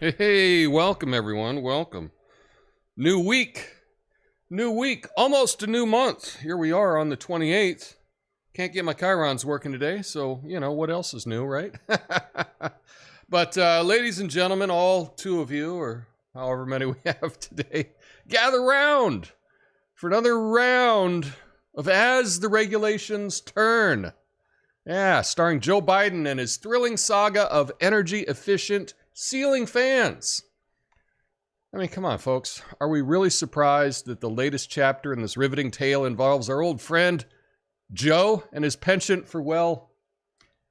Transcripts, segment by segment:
Hey, welcome everyone. Welcome. New week. Almost a new month. Here we are on the 28th. Can't get my chirons working today, so, what else is new, right? But, ladies and gentlemen, all two of you, or however many we have today, gather round for another round of As the Regulations Turn. Yeah, starring Joe Biden and his thrilling saga of energy-efficient ceiling fans. I mean, come on, folks. Are we really surprised that the latest chapter in this riveting tale involves our old friend Joe and his penchant for, well,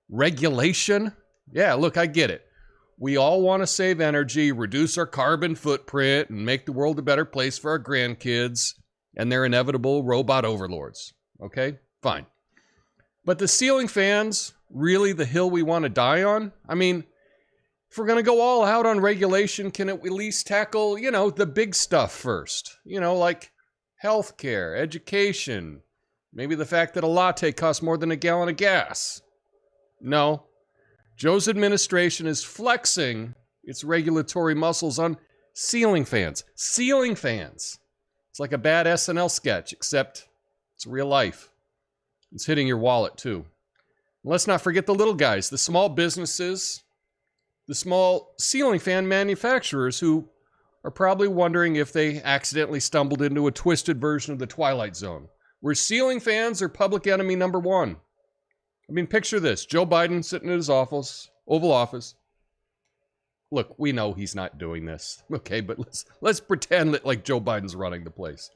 regulation? Yeah, look, I get it. We all want to save energy, reduce our carbon footprint, and make the world a better place for our grandkids and their inevitable robot overlords. Okay? Fine. But the ceiling fans, really the hill we want to die on? I mean, if we're going to go all out on regulation, can it at least tackle, the big stuff first? Like healthcare, education, maybe the fact that a latte costs more than a gallon of gas. No. Joe's administration is flexing its regulatory muscles on ceiling fans. Ceiling fans. It's like a bad SNL sketch, except it's real life. It's hitting your wallet, too. And let's not forget the little guys, the small businesses, the small ceiling fan manufacturers who are probably wondering if they accidentally stumbled into a twisted version of the Twilight Zone, where ceiling fans are public enemy number one. I mean, picture this. Joe Biden sitting in his Oval Office. Look, we know he's not doing this, okay, but let's pretend that like Joe Biden's running the place.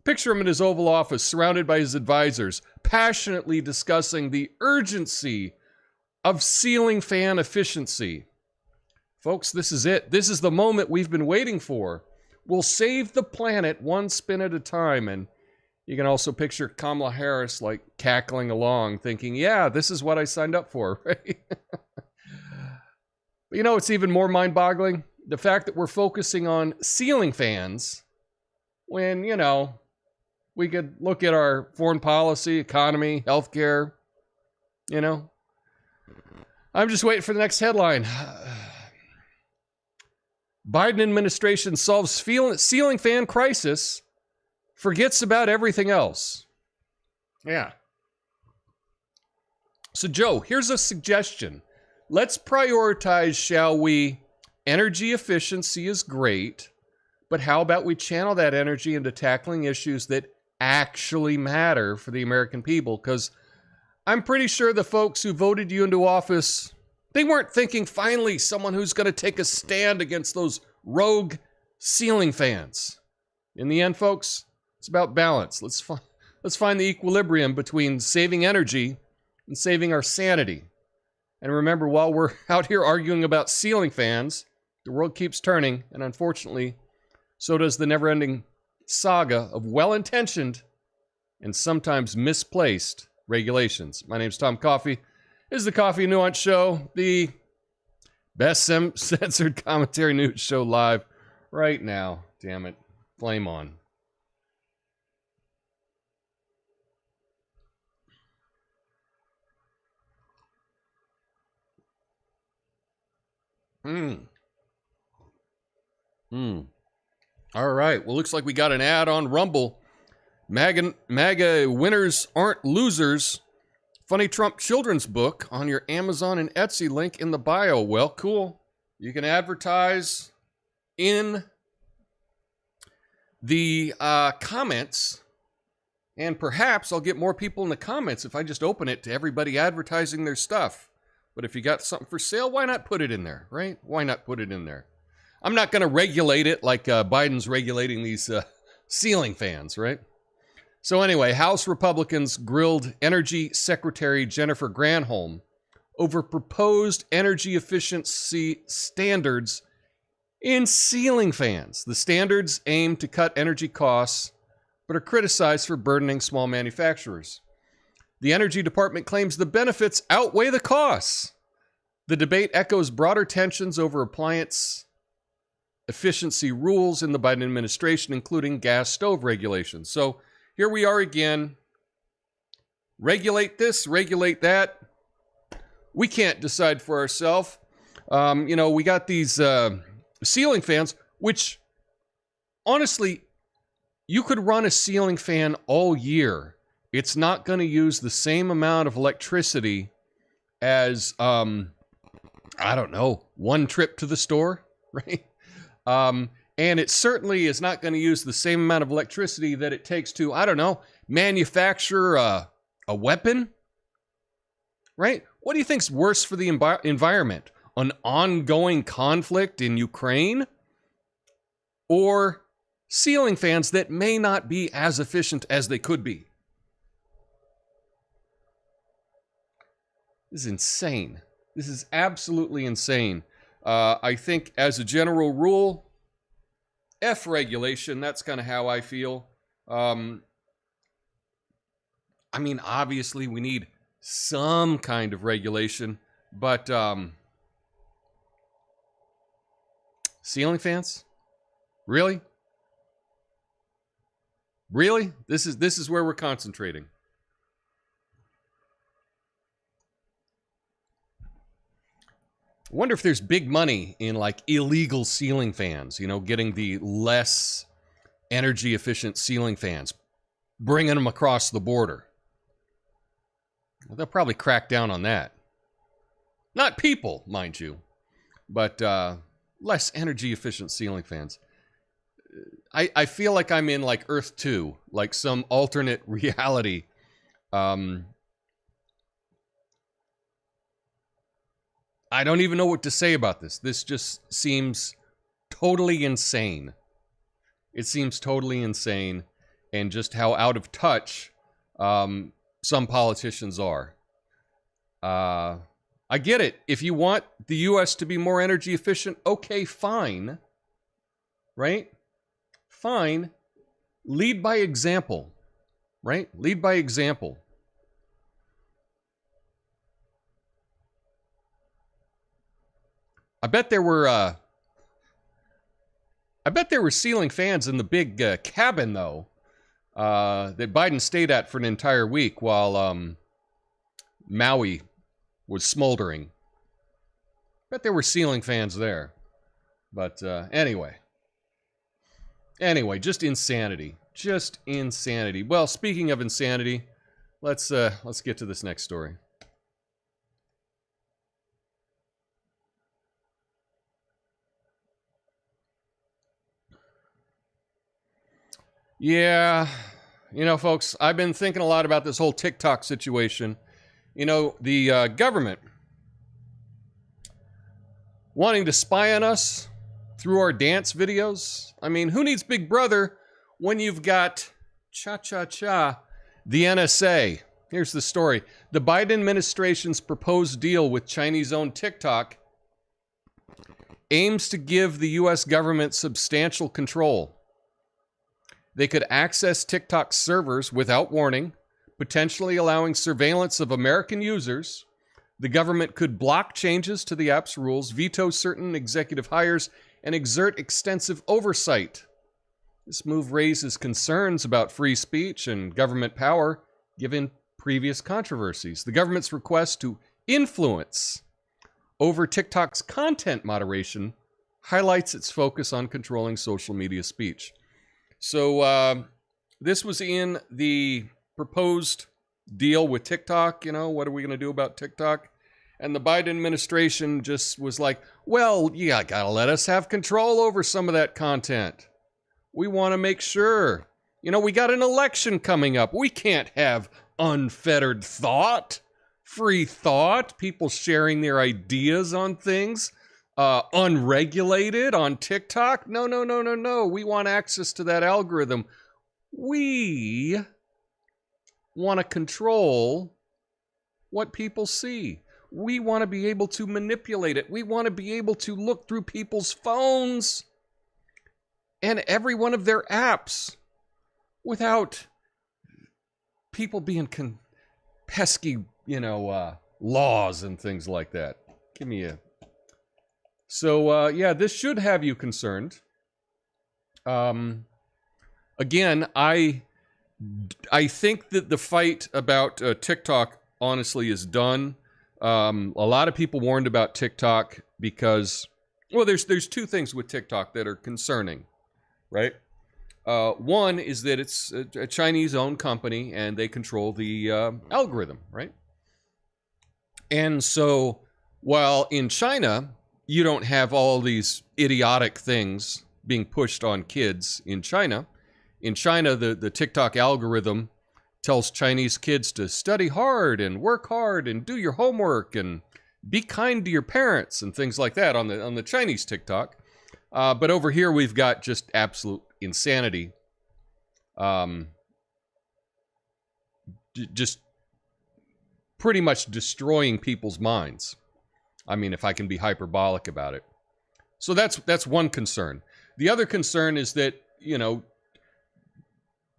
Picture him in his Oval Office, surrounded by his advisors, passionately discussing the urgency of ceiling fan efficiency. Folks, this is it. This is the moment we've been waiting for. We'll save the planet one spin at a time. And you can also picture Kamala Harris like cackling along, thinking, yeah, this is what I signed up for, right? But it's even more mind-boggling? The fact that we're focusing on ceiling fans when, we could look at our foreign policy, economy, healthcare, I'm just waiting for the next headline. Biden administration solves ceiling fan crisis, forgets about everything else. Yeah. So, Joe, here's a suggestion. Let's prioritize, shall we? Energy efficiency is great, but how about we channel that energy into tackling issues that actually matter for the American people? Because I'm pretty sure the folks who voted you into office, they weren't thinking, finally, someone who's going to take a stand against those rogue ceiling fans. In the end, folks, it's about balance. Let's find the equilibrium between saving energy and saving our sanity. And remember, while we're out here arguing about ceiling fans, the world keeps turning, and unfortunately, so does the never-ending saga of well-intentioned and sometimes misplaced regulations. My name's Tom Coffey. This is the Coffee Nuance Show, the best censored commentary news show live right now. Damn it. Flame on. All right. Well, looks like we got an ad on Rumble. MAGA winners aren't losers. Funny Trump children's book on your Amazon and Etsy link in the bio. Well, cool. You can advertise in the comments, and perhaps I'll get more people in the comments if I just open it to everybody advertising their stuff. But if you got something for sale, why not put it in there, right? Why not put it in there? I'm not going to regulate it like Biden's regulating these ceiling fans, right? So anyway, House Republicans grilled Energy Secretary Jennifer Granholm over proposed energy efficiency standards in ceiling fans. The standards aim to cut energy costs, but are criticized for burdening small manufacturers. The Energy Department claims the benefits outweigh the costs. The debate echoes broader tensions over appliance efficiency rules in the Biden administration, including gas stove regulations. So here we are again. Regulate this, regulate that. We can't decide for ourselves. We got these ceiling fans, which honestly, you could run a ceiling fan all year. It's not going to use the same amount of electricity as, I don't know, one trip to the store, right? And it certainly is not going to use the same amount of electricity that it takes to, I don't know, manufacture a weapon, right? What do you think's worse for the environment? An ongoing conflict in Ukraine? Or ceiling fans that may not be as efficient as they could be? This is insane. This is absolutely insane. I think as a general rule, F regulation, that's kind of how I feel. I mean, obviously we need some kind of regulation, but ceiling fans? Really? Really? This is where we're concentrating. I wonder if there's big money in like illegal ceiling fans, getting the less energy efficient ceiling fans, bringing them across the border. Well, they'll probably crack down on that. Not people, mind you, but less energy efficient ceiling fans. I feel like I'm in like Earth 2, like some alternate reality. I don't even know what to say about this. This just seems totally insane. It seems totally insane, and just how out of touch some politicians are. I get it. If you want the U.S. to be more energy efficient, okay, fine. Right? Fine. Lead by example. Right? Lead by example. I bet there were ceiling fans in the big cabin, though, that Biden stayed at for an entire week while Maui was smoldering. Bet there were ceiling fans there. But anyway, just insanity. Just insanity. Well, speaking of insanity, let's get to this next story. Yeah, folks, I've been thinking a lot about this whole TikTok situation. The government wanting to spy on us through our dance videos. I mean, who needs Big Brother when you've got the NSA? Here's the story. The Biden administration's proposed deal with Chinese-owned TikTok aims to give the U.S. government substantial control. They could access TikTok's servers without warning, potentially allowing surveillance of American users. The government could block changes to the app's rules, veto certain executive hires, and exert extensive oversight. This move raises concerns about free speech and government power, given previous controversies. The government's request to influence over TikTok's content moderation highlights its focus on controlling social media speech. So this was in the proposed deal with TikTok. What are we going to do about TikTok? And the Biden administration just was like, well, yeah, gotta let us have control over some of that content. We want to make sure. We got an election coming up. We can't have unfettered thought, free thought, people sharing their ideas on things. Unregulated on TikTok? No. We want access to that algorithm. We want to control what people see. We want to be able to manipulate it. We want to be able to look through people's phones and every one of their apps without people being pesky, laws and things like that. Give me a... So, this should have you concerned. Again, I think that the fight about TikTok, honestly, is done. A lot of people warned about TikTok because, well, there's two things with TikTok that are concerning, right? One is that it's a Chinese-owned company and they control the algorithm, right? And so while in China, you don't have all these idiotic things being pushed on kids in China, the TikTok algorithm tells Chinese kids to study hard and work hard and do your homework and be kind to your parents and things like that on the Chinese TikTok. But over here, we've got just absolute insanity. Just pretty much destroying people's minds. I mean, if I can be hyperbolic about it. So that's one concern. The other concern is that, you know,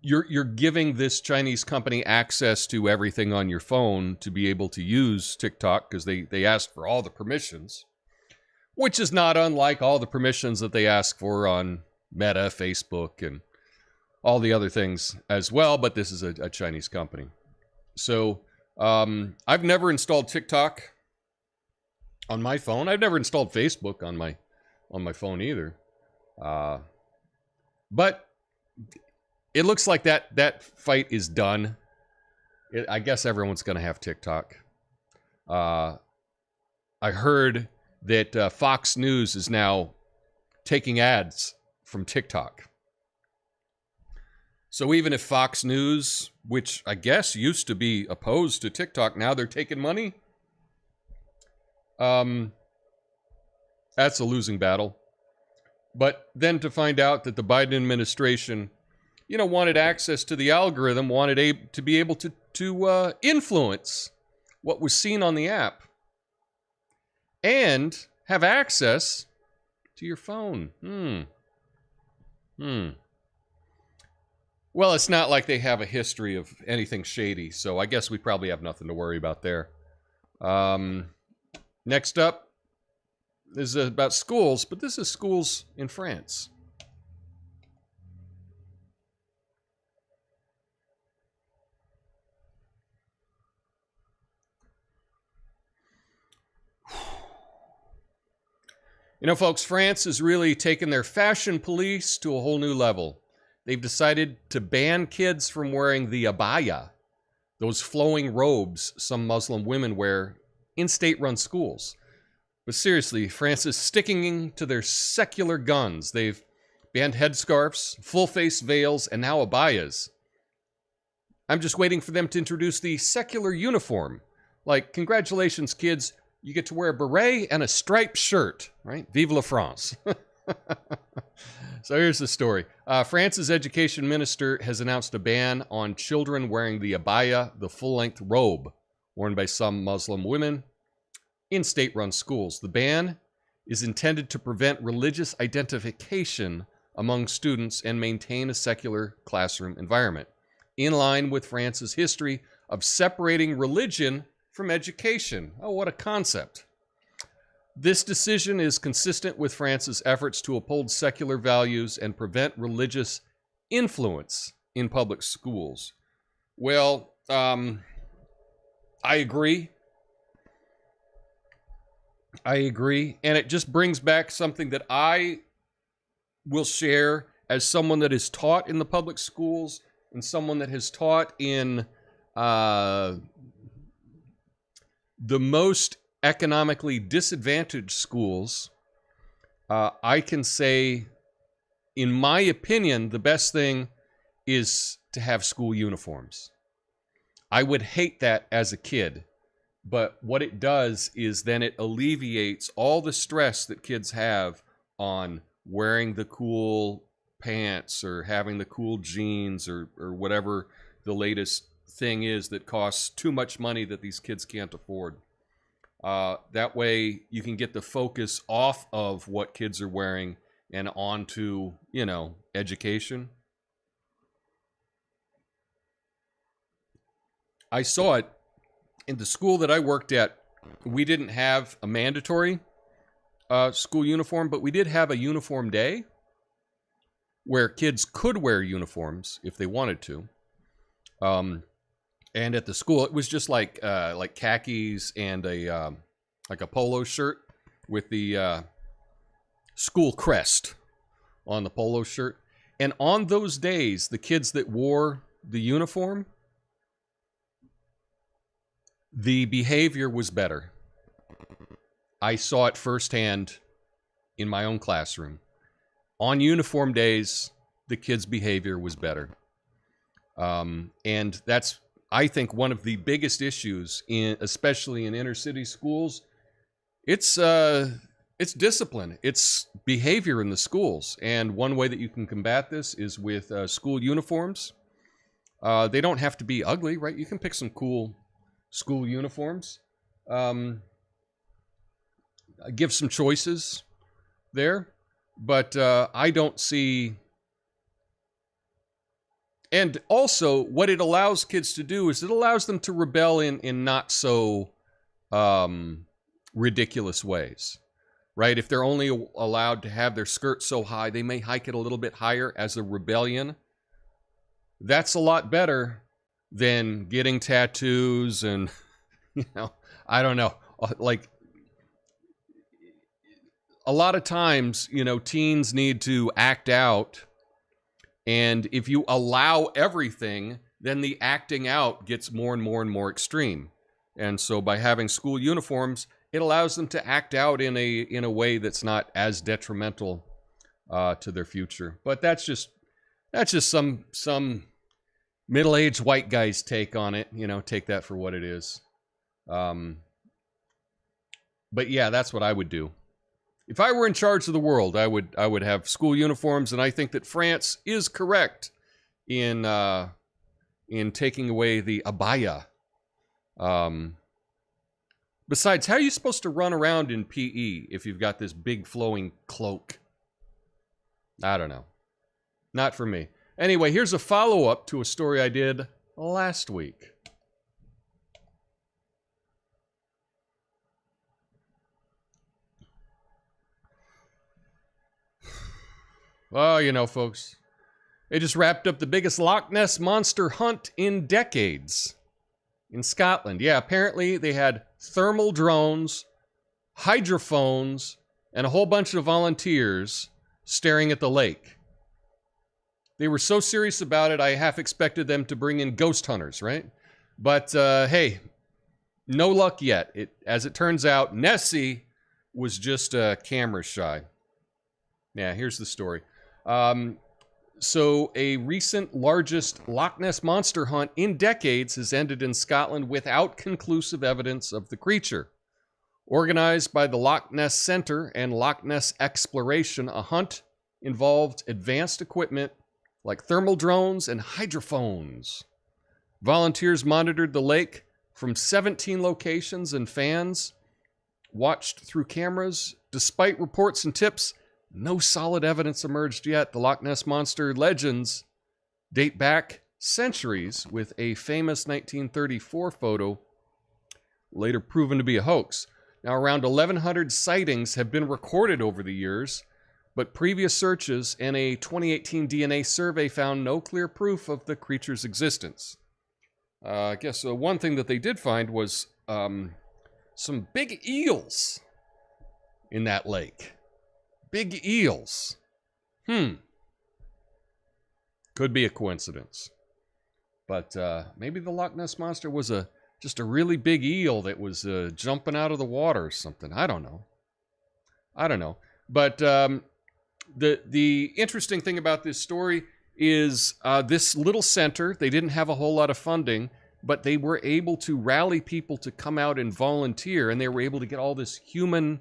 you're giving this Chinese company access to everything on your phone to be able to use TikTok because they ask for all the permissions, which is not unlike all the permissions that they ask for on Meta, Facebook, and all the other things as well, but this is a Chinese company. So I've never installed TikTok on my phone. I've never installed Facebook on my phone either. But it looks like that fight is done. I guess everyone's going to have TikTok. I heard that Fox News is now taking ads from TikTok. So even if Fox News, which I guess used to be opposed to TikTok, now they're taking money. That's a losing battle. But then to find out that the Biden administration, you know, wanted access to the algorithm, wanted to be able to influence what was seen on the app and have access to your phone. Well, it's not like they have a history of anything shady, so I guess we probably have nothing to worry about there. Next up is about schools, but this is schools in France. You know, folks, France has really taken their fashion police to a whole new level. They've decided to ban kids from wearing the abaya, those flowing robes some Muslim women wear in state-run schools. But seriously, France is sticking to their secular guns. They've banned headscarves, full-face veils, and now abayas. I'm just waiting for them to introduce the secular uniform. Like, congratulations, kids, you get to wear a beret and a striped shirt, right? Vive la France. So here's the story. France's education minister has announced a ban on children wearing the abaya, the full-length robe worn by some Muslim women in state-run schools. The ban is intended to prevent religious identification among students and maintain a secular classroom environment, in line with France's history of separating religion from education. Oh, what a concept. This decision is consistent with France's efforts to uphold secular values and prevent religious influence in public schools. Well, I agree. And it just brings back something that I will share as someone that is taught in the public schools and someone that has taught in the most economically disadvantaged schools. I can say, in my opinion, the best thing is to have school uniforms. I would hate that as a kid, but what it does is then it alleviates all the stress that kids have on wearing the cool pants or having the cool jeans or whatever the latest thing is that costs too much money that these kids can't afford. That way you can get the focus off of what kids are wearing and onto, you know, education. I saw it in the school that I worked at. We didn't have a mandatory school uniform, but we did have a uniform day where kids could wear uniforms if they wanted to. And at the school, it was just like khakis and a like a polo shirt with the school crest on the polo shirt. And on those days, the kids that wore the uniform, the behavior was better. I saw it firsthand in my own classroom. On uniform days, the kids' behavior was better. And that's, I think, one of the biggest issues, especially in inner city schools. It's discipline. It's behavior in the schools. And one way that you can combat this is with school uniforms. They don't have to be ugly, right? You can pick some cool school uniforms. Give some choices there. But I don't see... And also, what it allows kids to do is it allows them to rebel in not so ridiculous ways, right? If they're only allowed to have their skirt so high, they may hike it a little bit higher as a rebellion. That's a lot better than getting tattoos and, I don't know, like, a lot of times, teens need to act out. And if you allow everything, then the acting out gets more and more and more extreme. And so by having school uniforms, it allows them to act out in a way that's not as detrimental to their future. But that's just some middle-aged white guy's take on it. Take that for what it is. But yeah, that's what I would do. If I were in charge of the world, I would have school uniforms, and I think that France is correct in taking away the abaya. Besides, how are you supposed to run around in PE if you've got this big flowing cloak? I don't know. Not for me. Anyway, here's a follow-up to a story I did last week. Well, folks, they just wrapped up the biggest Loch Ness monster hunt in decades in Scotland. Yeah, apparently they had thermal drones, hydrophones, and a whole bunch of volunteers staring at the lake. They were so serious about it, I half expected them to bring in ghost hunters, right? But, hey, no luck yet. As it turns out, Nessie was just camera shy. Yeah, here's the story. So a recent largest Loch Ness monster hunt in decades has ended in Scotland without conclusive evidence of the creature. Organized by the Loch Ness Center and Loch Ness Exploration, a hunt involved advanced equipment like thermal drones and hydrophones. Volunteers monitored the lake from 17 locations, and fans watched through cameras. Despite reports and tips, no solid evidence emerged yet. The Loch Ness Monster legends date back centuries, with a famous 1934 photo later proven to be a hoax. Now, around 1,100 sightings have been recorded over the years, but previous searches and a 2018 DNA survey found no clear proof of the creature's existence. I guess one thing that they did find was some big eels in that lake. Big eels. Could be a coincidence. But maybe the Loch Ness Monster was just a really big eel that was jumping out of the water or something. I don't know. But the interesting thing about this story is this little center, they didn't have a whole lot of funding, but they were able to rally people to come out and volunteer, and they were able to get all this human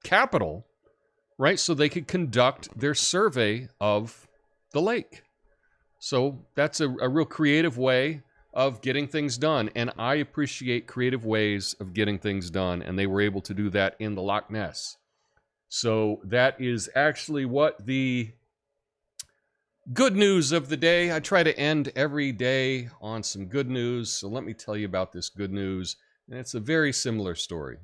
capital, right? So they could conduct their survey of the lake. So that's a real creative way of getting things done. And I appreciate creative ways of getting things done. And they were able to do that in the Loch Ness. So that is actually what the good news of the day. I try to end every day on some good news. So let me tell you about this good news. And it's a very similar story.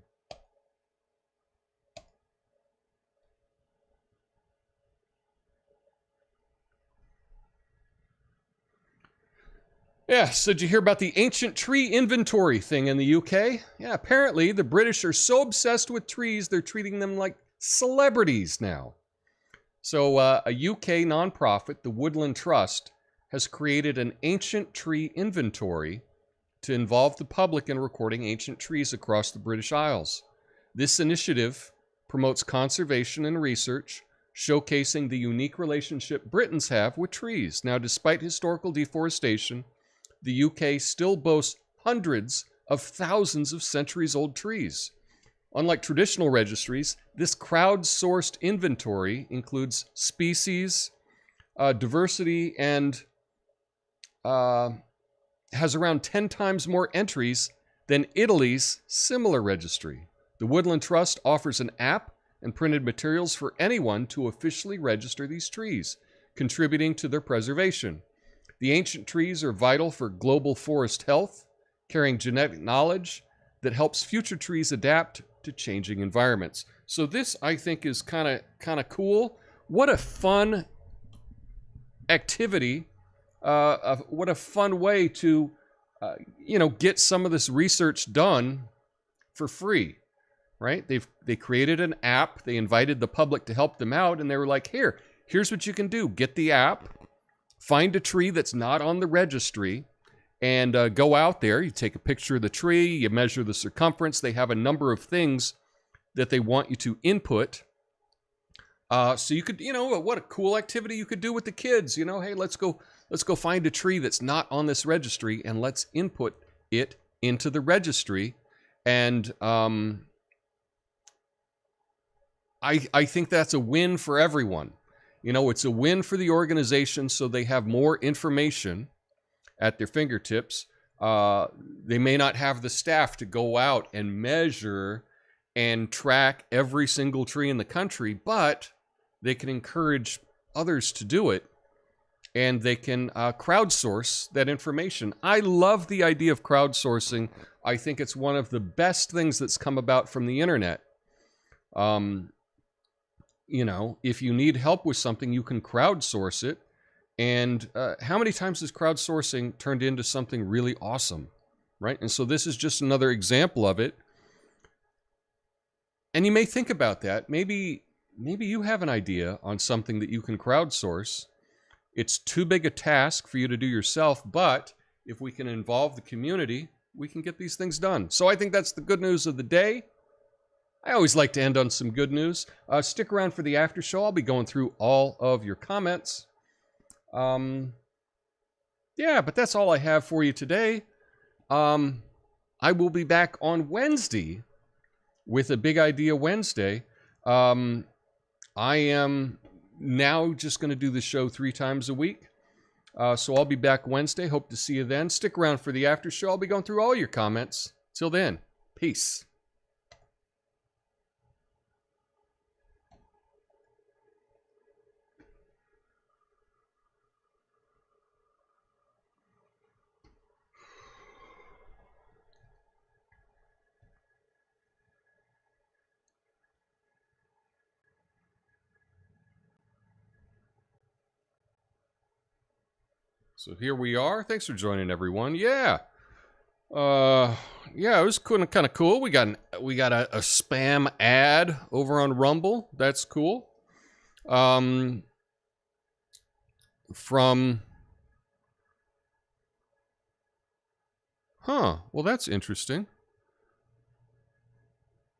Yeah, so did you hear about the ancient tree inventory thing in the UK? Yeah, apparently the British are so obsessed with trees, they're treating them like celebrities now. So a UK nonprofit, the Woodland Trust, has created an ancient tree inventory to involve the public in recording ancient trees across the British Isles. This initiative promotes conservation and research, showcasing the unique relationship Britons have with trees. Now, despite historical deforestation, the UK still boasts hundreds of thousands of centuries-old trees. Unlike traditional registries, this crowd-sourced inventory includes species, diversity, and has around 10 times more entries than Italy's similar registry. The Woodland Trust offers an app and printed materials for anyone to officially register these trees, contributing to their preservation. The ancient trees are vital for global forest health, carrying genetic knowledge that helps future trees adapt to changing environments. So this, I think, is kind of cool. What a fun activity! What a fun way to, get some of this research done for free, right? They created an app. They invited the public to help them out, and they were like, here's what you can do. Get the app, find a tree that's not on the registry, and go out there. You take a picture of the tree, you measure the circumference. They have a number of things that they want you to input. So you could, what a cool activity you could do with the kids. Hey, let's go find a tree that's not on this registry, and let's input it into the registry. And I think that's a win for everyone. It's a win for the organization, so they have more information at their fingertips. They may not have the staff to go out and measure and track every single tree in the country, but they can encourage others to do it, and they can crowdsource that information. I love the idea of crowdsourcing. I think it's one of the best things that's come about from the internet. If you need help with something, you can crowdsource it. And how many times has crowdsourcing turned into something really awesome, right? And so this is just another example of it. And you may think about that. Maybe you have an idea on something that you can crowdsource. It's too big a task for you to do yourself, but if we can involve the community, we can get these things done. So I think that's the good news of the day. I always like to end on some good news. Stick around for the after show. I'll be going through all of your comments. But that's all I have for you today. I will be back on Wednesday with a Big Idea Wednesday. I am now just going to do the show 3 times a week. So I'll be back Wednesday. Hope to see you then. Stick around for the after show. I'll be going through all your comments. Till then, peace. So here we are. Thanks for joining, everyone. Yeah. It was kind of cool. We got a spam ad over on Rumble. That's cool. Well, that's interesting.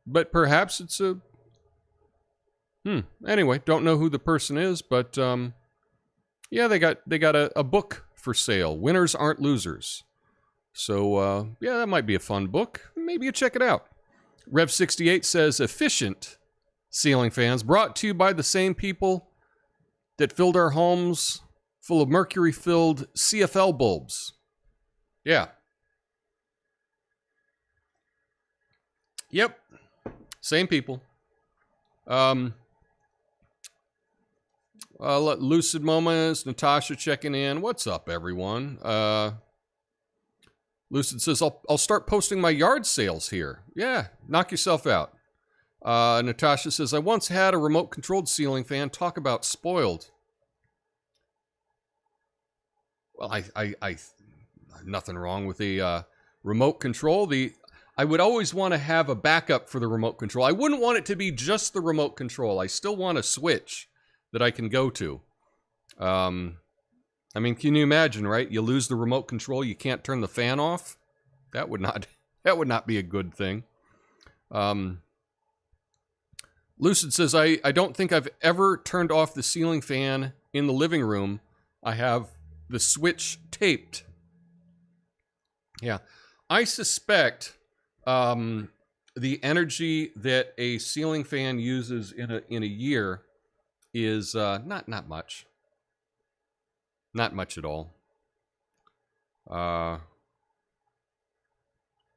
But perhaps it's a... Anyway, don't know who the person is, but they got a book for sale. Winners Aren't Losers. So, that might be a fun book. Maybe you check it out. Rev68 says, efficient ceiling fans brought to you by the same people that filled our homes full of mercury-filled CFL bulbs. Yeah. Yep. Same people. Lucid Moments, Natasha checking in. What's up, everyone? Lucid says, I'll start posting my yard sales here. Yeah, knock yourself out. Natasha says, I once had a remote-controlled ceiling fan. Talk about spoiled. Well, nothing wrong with the remote control. I would always want to have a backup for the remote control. I wouldn't want it to be just the remote control. I still want a switch that I can go to. I mean, can you imagine, right? You lose the remote control, you can't turn the fan off. That would not be a good thing. Lucid says, I don't think I've ever turned off the ceiling fan in the living room. I have the switch taped. Yeah. I suspect the energy that a ceiling fan uses in a year is not much. Not much at all. I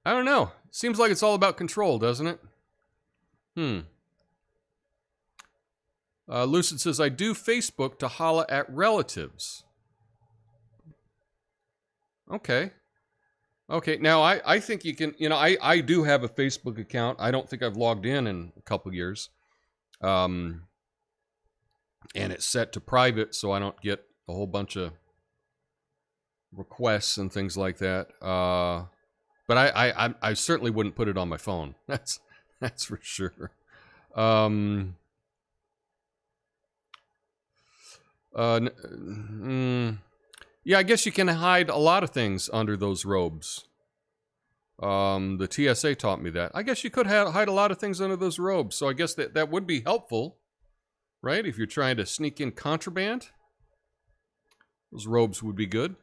don't know. Seems like it's all about control, doesn't it? Lucid says, I do Facebook to holla at relatives. Okay. Okay, now I think you can, I do have a Facebook account. I don't think I've logged in a couple years. And it's set to private so I don't get a whole bunch of requests and things like that. But I certainly wouldn't put it on my phone. That's for sure. Yeah, I guess you can hide a lot of things under those robes. The TSA taught me that. I guess you could hide a lot of things under those robes, so I guess that would be helpful, right? If you're trying to sneak in contraband, those robes would be good.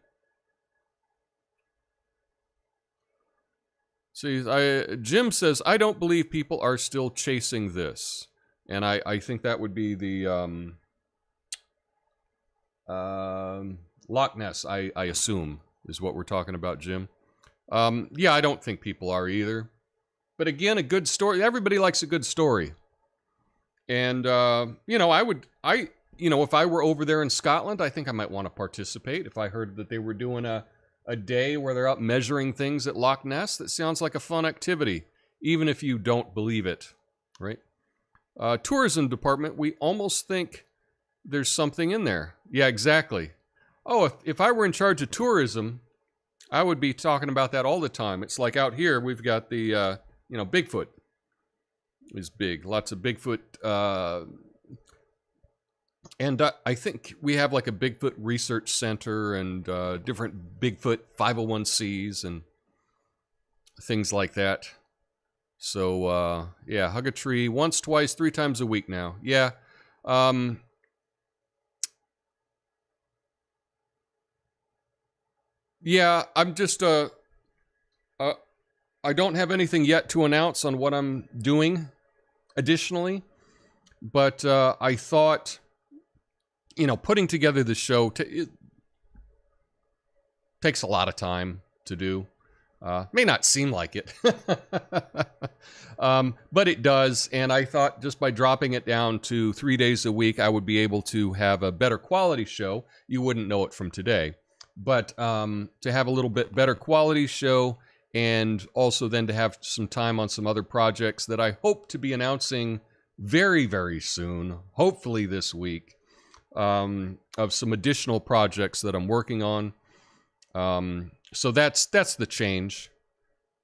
See, Jim says, I don't believe people are still chasing this. And I think that would be the Loch Ness, I assume, is what we're talking about, Jim. Yeah, I don't think people are either. But again, a good story. Everybody likes a good story. And, if I were over there in Scotland, I think I might want to participate. If I heard that they were doing a day where they're out measuring things at Loch Ness, that sounds like a fun activity, even if you don't believe it, right? Tourism department, we almost think there's something in there. Yeah, exactly. Oh, if I were in charge of tourism, I would be talking about that all the time. It's like out here, we've got the, Bigfoot is big. Lots of Bigfoot. And I think we have like a Bigfoot research center and different Bigfoot 501Cs and things like that. So, yeah, hug a tree once, twice, 3 times a week now. Yeah. Yeah, I'm just, I don't have anything yet to announce on what I'm doing additionally, but I thought, putting together the show it takes a lot of time to do. May not seem like it, but it does, and I thought just by dropping it down to 3 days a week, I would be able to have a better quality show. You wouldn't know it from today. But to have a little bit better quality show, and also then to have some time on some other projects that I hope to be announcing very, very soon, hopefully this week, of some additional projects that I'm working on. So that's the change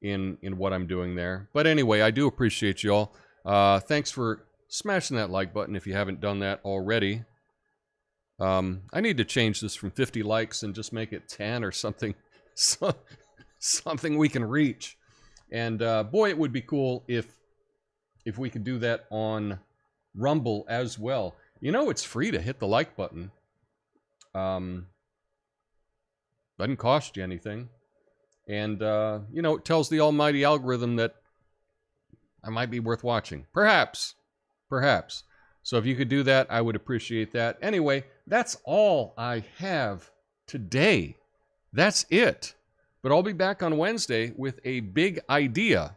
in what I'm doing there. But anyway, I do appreciate y'all. Thanks for smashing that like button if you haven't done that already. I need to change this from 50 likes and just make it 10 or something, something we can reach. And boy, it would be cool if we could do that on Rumble as well. It's free to hit the like button. Doesn't cost you anything. And, it tells the almighty algorithm that I might be worth watching. Perhaps. So if you could do that, I would appreciate that. Anyway, that's all I have today. That's it. But I'll be back on Wednesday with a big idea.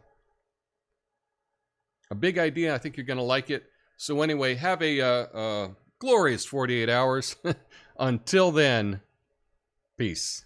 A big idea. I think you're going to like it. So anyway, have a glorious 48 hours. Until then, peace.